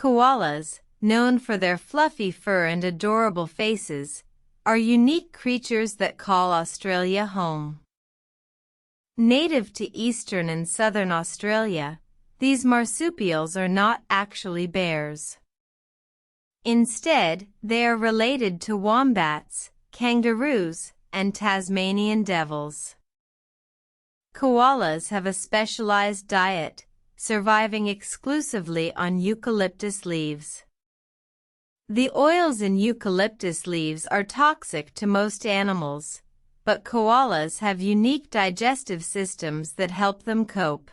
Koalas, known for their fluffy fur and adorable faces, are unique creatures that call Australia home. Native to eastern and southern Australia, these marsupials are not actually bears. Instead, they are related to wombats, kangaroos, and Tasmanian devils. Koalas have a specialized diet, surviving exclusively on eucalyptus leaves. The oils in eucalyptus leaves are toxic to most animals, but koalas have unique digestive systems that help them cope.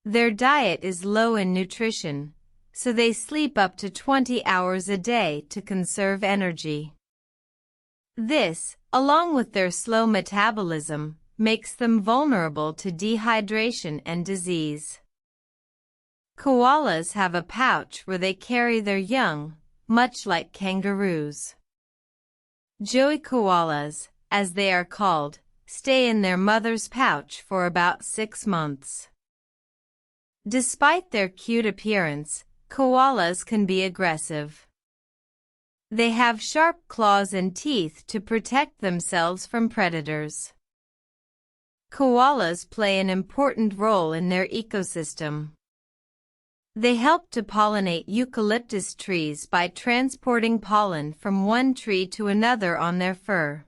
Their diet is low in nutrition, so they sleep up to 20 hours a day to conserve energy. This, along with their slow metabolism, makes them vulnerable to dehydration and disease. Koalas have a pouch where they carry their young, much like kangaroos. Joey koalas, as they are called, stay in their mother's pouch for about 6 months. Despite their cute appearance, koalas can be aggressive. They have sharp claws and teeth to protect themselves from predators. Koalas play an important role in their ecosystem. They help to pollinate eucalyptus trees by transporting pollen from one tree to another on their fur.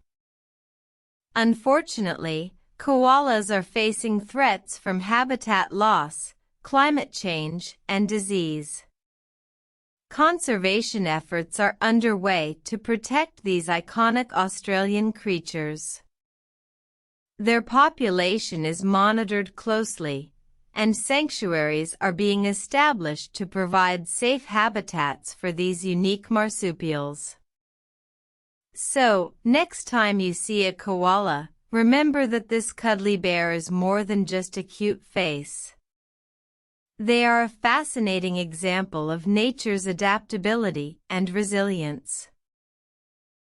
Unfortunately, koalas are facing threats from habitat loss, climate change, and disease. Conservation efforts are underway to protect these iconic Australian creatures. Their population is monitored closely, and sanctuaries are being established to provide safe habitats for these unique marsupials. So, next time you see a koala, remember that this cuddly bear is more than just a cute face. They are a fascinating example of nature's adaptability and resilience.